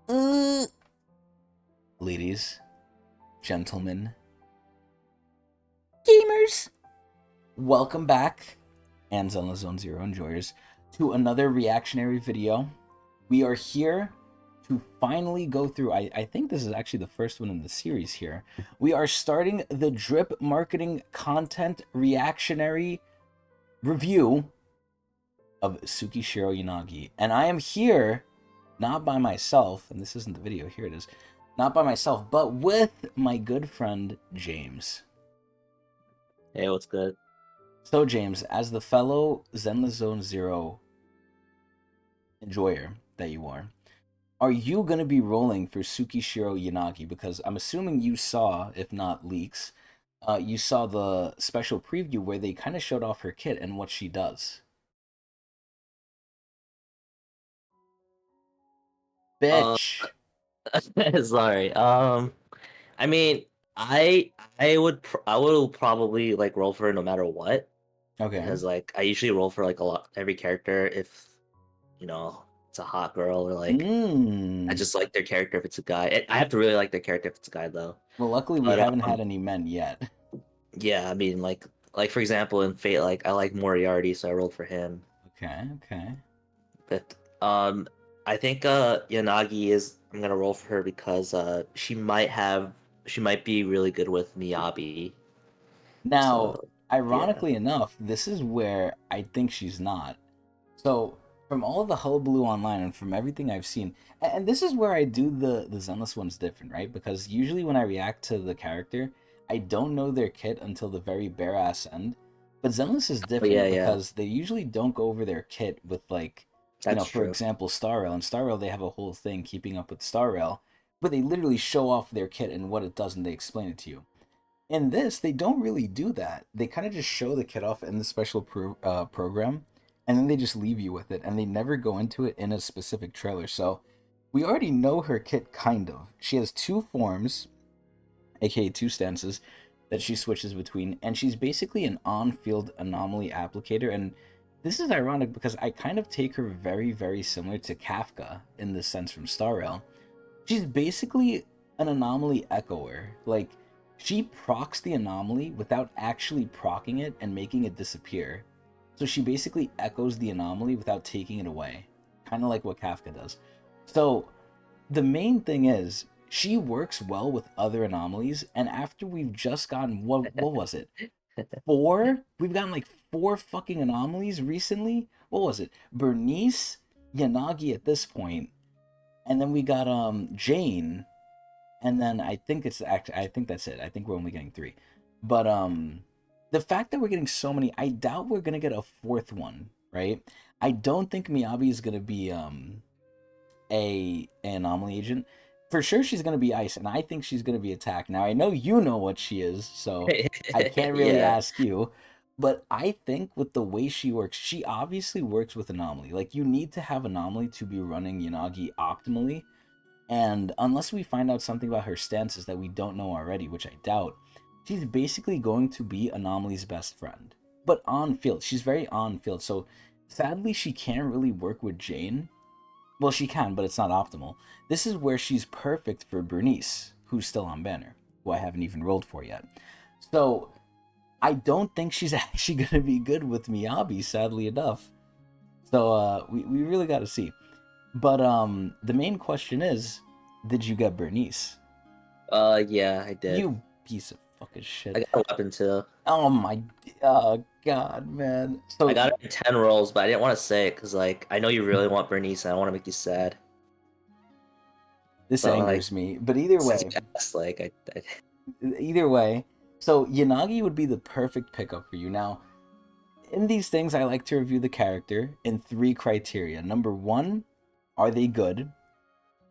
Uh, Ladies, gentlemen, gamers, welcome back, and Zelda Zone Zero enjoyers, to another reactionary video. We are here to finally go through, I think this is actually the first one in the series here. We are starting the drip marketing content reactionary review of Tsukishiro Yanagi. And I am here not by myself, and this isn't the video, here it is. Not by myself, but with my good friend James. Hey, what's good? So James, as the fellow Zenless Zone Zero enjoyer that you are you going to be rolling for Tsukishiro Yanagi? Because I'm assuming you saw, if not leaks, you saw the special preview where they kind of showed off her kit and what she does. Uh, Bitch. sorry. I mean, I I would probably like roll for it no matter what Okay. because like I usually roll for like a lot every character if you know it's a hot girl or like I Mmm. just like their character if it's a guy. I have to really like their character if it's a guy though. Well, luckily we But haven't had any men yet. yeah, I mean like for example in Fate like I like Moriarty so I rolled for him. Okay, okay. But I think Yanagi is I'm gonna roll for her because she might be really good with Miyabi. Now, So yeah. ironically enough, this is where I think she's not. So, from all of the hullabaloo online and from everything I've seen, and this is where I do the Zenless ones different, right? Because usually when I react to the character, I don't know their kit until the very bare ass end. But Zenless is Oh yeah, different yeah. because they usually don't go over their kit with like, That's for true. example, Star Rail. In Star Rail, they have a whole thing keeping up with Star Rail, but they literally show off their kit and what it does and they explain it to you. In this, they don't really do that. They kind of just show the kit off in the special program, and then they just leave you with it, and they never go into it in a specific trailer. So we already know her kit, kind of. She has two forms, aka two stances, that she switches between, and she's basically an on-field anomaly applicator. And this is ironic because I kind of take her very, very similar to Kafka in this sense from Star Rail. She's basically an anomaly echoer. Like, she procs the anomaly without actually procking it and making it disappear. So she basically echoes the anomaly without taking it away. Kind of like what Kafka does. So the main thing is, she works well with other anomalies, and after we've just gotten, what was it? Four? We've gotten like four fucking anomalies recently? What was it? Bernice, Yanagi at this point, and then we got Jane, and then I think it's actually, I think that's it. I think we're only getting three. But the fact that we're getting so many, I doubt we're gonna get a fourth one, right? I don't think Miyabi is gonna be a an anomaly agent. For sure she's gonna be ice, and I think she's gonna be attack. Now I know you know what she is, so I can't really Yeah. ask you. But I think with the way she works, she obviously works with anomaly. Like, you need to have anomaly to be running Yanagi optimally, and unless we find out something about her stances that we don't know already, which I doubt, she's basically going to be Anomaly's best friend. But on field, she's very on field. So sadly, she can't really work with Jane. Well, she can, but it's not optimal. This is where she's perfect for Bernice, who's still on banner, who I haven't even rolled for yet. So I don't think she's actually going to be good with Miyabi, sadly enough. So we really got to see. But the main question is, did you get Bernice? Yeah, I did. You piece of fucking shit. I got a weapon too. Oh my, oh god, man. I So got it in 10 rolls, but I didn't want to say it because like I know you really want Bernice and I don't want to make you sad. this But like angers me. But either since you way, asked, like I either way. So Yanagi would be the perfect pickup for you. Now, in these things, I like to review the character in three criteria. Number one, are they good?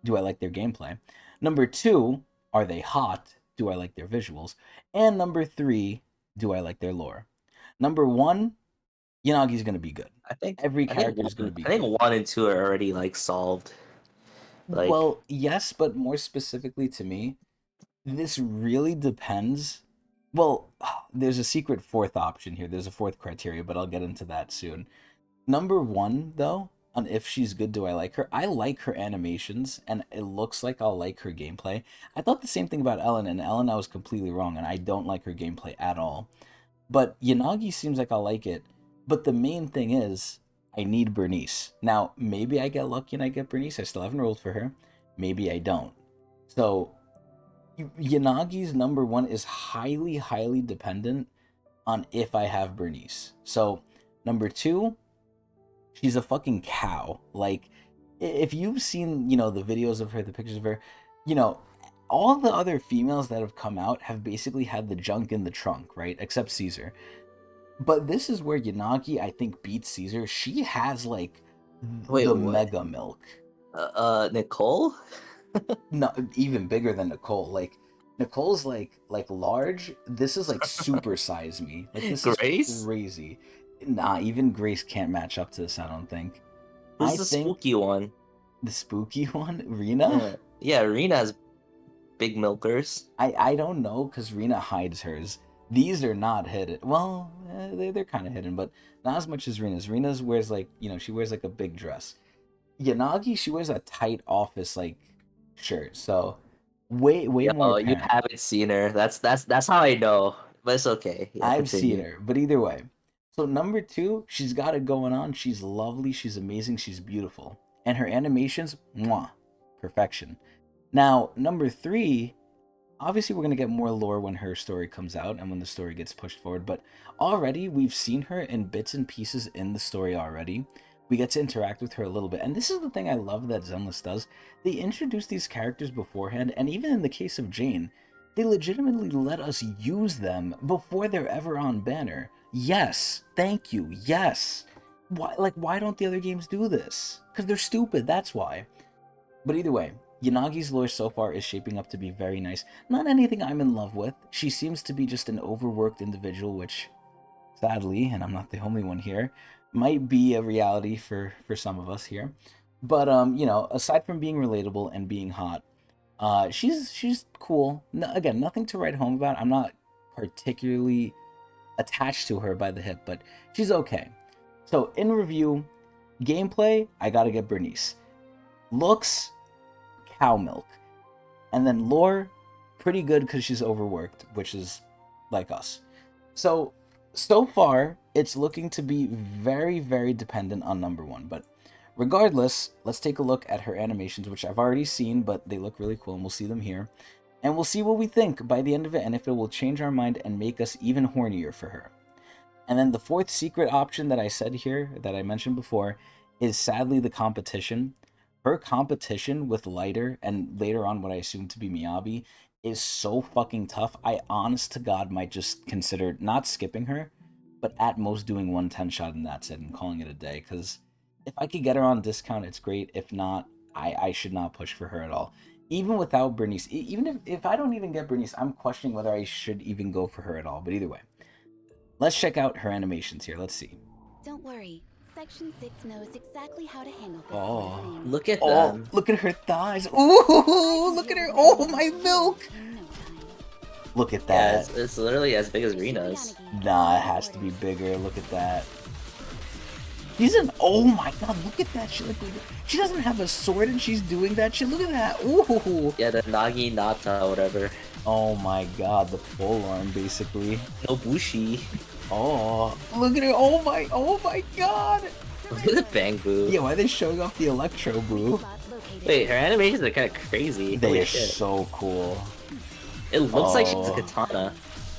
Do I like their gameplay? Number two, are they hot? Do I like their visuals? And number three, do I like their lore? Number one, Yanagi's gonna be good. I think Every I think character is gonna one, be I think good. 1 and 2 are already like solved. Like Well, yes, but more specifically to me, this really depends. Well, there's a secret fourth option here. There's a fourth criteria, but I'll get into that soon. Number one, though, on if she's good, do I like her? I like her animations, and it looks like I'll like her gameplay. I thought the same thing about Ellen, and Ellen I was completely wrong, and I don't like her gameplay at all. But Yanagi seems like I'll like it. But the main thing is, I need Bernice. Now, maybe I get lucky and I get Bernice. I still haven't rolled for her. Maybe I don't. So, Yanagi's number one is highly, highly dependent on if I have Bernice. So, number two, she's a fucking cow. Like, if you've seen, the videos of her, the pictures of her, you know, all the other females that have come out have basically had the junk in the trunk, right? Except Caesar. But this is where Yanagi, I think, beats Caesar. She has, like, Wait, the what? mega milk. Nicole? Not even bigger than Nicole. Like, Nicole's, like large. This is, like, super size me. Like, this is Grace? crazy. Nah, even Grace can't match up to this, I don't think. Who's I the think spooky one? the spooky one, Rena? Yeah, Rena has big milkers. I don't know because Rena hides hers. These are not hidden. Well, they're kind of hidden, but not as much as Rena's. Rena's wears like she wears like a big dress. Yanagi, she wears a tight office like shirt, so way more Yo, you apparent. haven't seen her. That's how I know. But it's okay. Yeah, I've seen continue. her, but either way. So number two, she's got it going on. She's lovely. She's amazing. She's beautiful, and her animations, mwah, perfection. Now number three, obviously we're going to get more lore when her story comes out and when the story gets pushed forward, but already we've seen her in bits and pieces in the story already. We get to interact with her a little bit, and this is the thing I love that Zenless does. They introduce these characters beforehand, and even in the case of Jane, they legitimately let us use them before they're ever on banner. Yes, thank you, yes. Why don't the other games do this? Because they're stupid, that's why. But either way, Yanagi's lore so far is shaping up to be very nice. Not anything I'm in love with. She seems to be just an overworked individual, which, sadly, and I'm not the only one here, might be a reality for some of us here. But aside from being relatable and being hot, she's cool. No, again, nothing to write home about. I'm not particularly attached to her by the hip, but she's okay. So in review, gameplay, I gotta get Bernice. Looks, cow milk. And then lore, pretty good because she's overworked, which is like us. So far, it's looking to be very, very dependent on number one. But regardless, let's take a look at her animations, which I've already seen, but they look really cool, and we'll see them here. And we'll see what we think by the end of it, and if it will change our mind and make us even hornier for her. And then the fourth secret option that I said here, that I mentioned before, is sadly the competition. Her competition with Lighter and later on what I assume to be Miyabi is so fucking tough. I honest to God might just consider not skipping her, but at most doing 110 shot and that's it and calling it a day. Because if I could get her on discount, it's great. If not, I should not push for her at all. Even without Bernice, even if I don't even get Bernice, I'm questioning whether I should even go for her at all. But either way, let's check out her animations here. Let's see. Don't worry. Section 6 knows exactly how to handle this Oh. sort of thing. Look at Oh, them. look at her thighs. Ooh, look at her. Oh, my milk. In no time. Look at Yeah, that. it's literally as big as Rena's. Nah, it has to be bigger. Look at that. She's an. Oh my god, look at that. She doesn't have a sword and she's doing that shit. Look at that. Ooh. Yeah, the Nagi Nata, whatever. Oh my god, the pole arm basically. No Bushi. Oh, look at her. Oh my god. Look at the Bang Boo. Yeah, why are they showing off the Electro Boo? Wait, her animations are kind of crazy. They Holy are shit. so cool. It looks like she's a Oh. katana.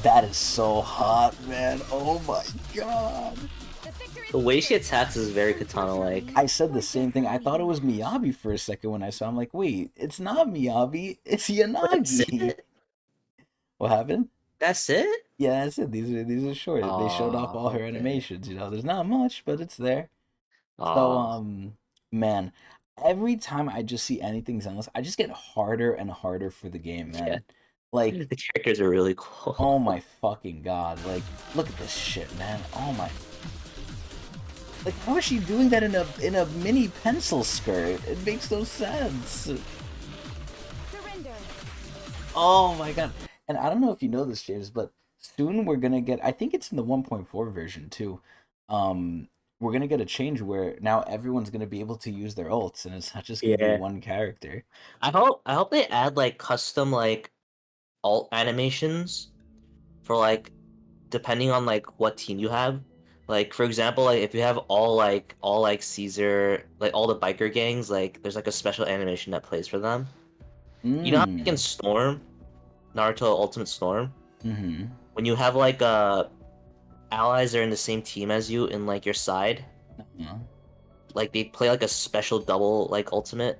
That is so hot, man. Oh my god. The way she attacks is very katana-like. I said the same thing. I thought it was Miyabi for a second when I saw. I'm like, wait, it's not Miyabi. It's That's Yanagi. it? What happened? That's it? Yeah, that's it. These are short. They showed off all her Okay. animations. There's not much, but it's there. So Aw. man, every time I just see anything Zenless, I just get harder and harder for the game, man. Yeah. Like, The characters are really cool. oh my fucking god. Like, look at this shit, man. Oh my. Like, how is she doing that in a mini pencil skirt? It makes no sense. Surrender. Oh my god. And I don't know if you know this, James, but soon we're gonna get, I think it's in the 1.4 version too. we're gonna get a change where now everyone's gonna be able to use their ults, and it's not just gonna be Yeah. one character. I hope they add like custom like alt animations for like depending on like what team you have. Like for example, like if you have all like Caesar, like all the biker gangs, like there's like a special animation that plays for them. You know how like in Mm. Storm, Naruto Ultimate Storm, Mm-hmm. when you have like allies that are in the same team as you in like your side, Uh-huh. like they play like a special double like ultimate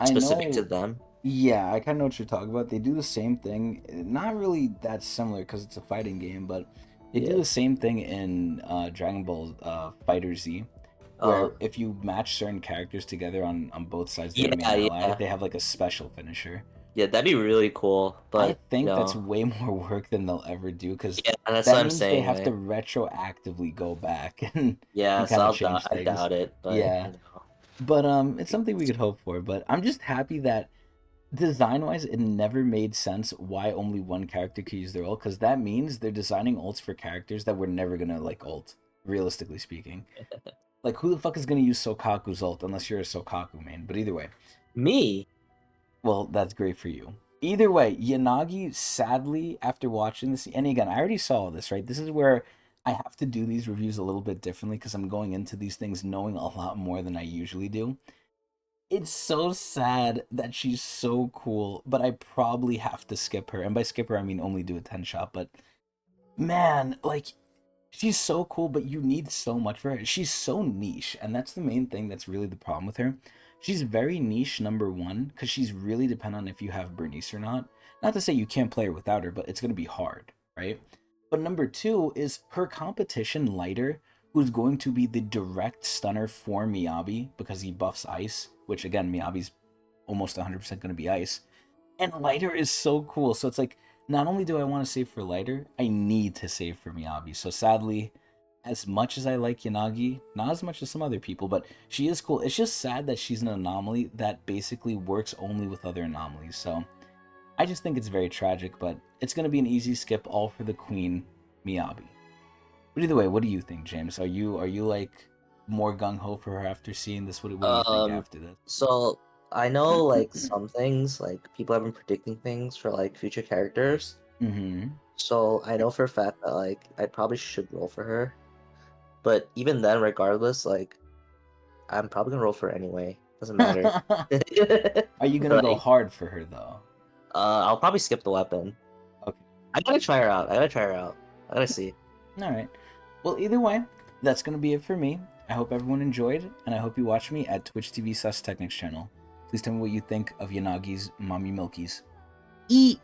I specific to know. them. Yeah, I kind of know what you're talking about. They do the same thing. Not really that similar because it's a fighting game, but they do Yeah. the same thing in Dragon Ball Fighter Z, Uh, where if you match certain characters together on both sides, the enemy yeah, and ally, yeah. they have like a special finisher. Yeah, that'd be really cool. I But, think that's way more work than they'll ever do because yeah, that's what that I'm means they saying, have to right? retroactively go back Yeah, and so kind of change I things. doubt it, but Yeah, but it's something we could hope for. But I'm just happy that design wise, it never made sense why only one character could use their ult because that means they're designing ults for characters that we're never gonna like ult. Realistically speaking, like who the fuck is gonna use Sokaku's ult unless you're a Sokaku main? But either way. me. Well, that's great for you. Either way, Yanagi, sadly, after watching this, and again, I already saw this, right? This is where I have to do these reviews a little bit differently because I'm going into these things knowing a lot more than I usually do. It's so sad that she's so cool, but I probably have to skip her. And by skip her, I mean only do a 10 shot. But man, like, she's so cool, but you need so much for her. She's so niche, and that's the main thing that's really the problem with her. She's very niche, number one, because she's really dependent on if you have Bernice or not. Not to say you can't play her without her, but it's going to be hard, right? But number two is her competition, Lighter, who's going to be the direct stunner for Miyabi because he buffs ice, which again, Miyabi's almost 100% going to be ice. And Lighter is so cool. So it's like, not only do I want to save for Lighter, I need to save for Miyabi. So sadly, as much as I like Yanagi, not as much as some other people, but she is cool. It's just sad that she's an anomaly that basically works only with other anomalies. So I just think it's very tragic, but it's going to be an easy skip all for the queen, Miyabi. But either way, what do you think, James? Are you like more gung ho for her after seeing this? What do you think Um, after this? so I know like some things, like people have been predicting things for like future characters. Mm-hmm. So I know for a fact that like I probably should roll for her. But even then, regardless, like I'm probably gonna roll for her anyway. Doesn't matter. Are you gonna go Like, hard for her though? I'll probably skip the weapon. Okay. I gotta try her out. I gotta try her out. I gotta see. All right. Well, either way, that's gonna be it for me. I hope everyone enjoyed, and I hope you watch me at Twitch TV /Tecnics channel. Please tell me what you think of Yanagi's Mommy Milkies. Eat.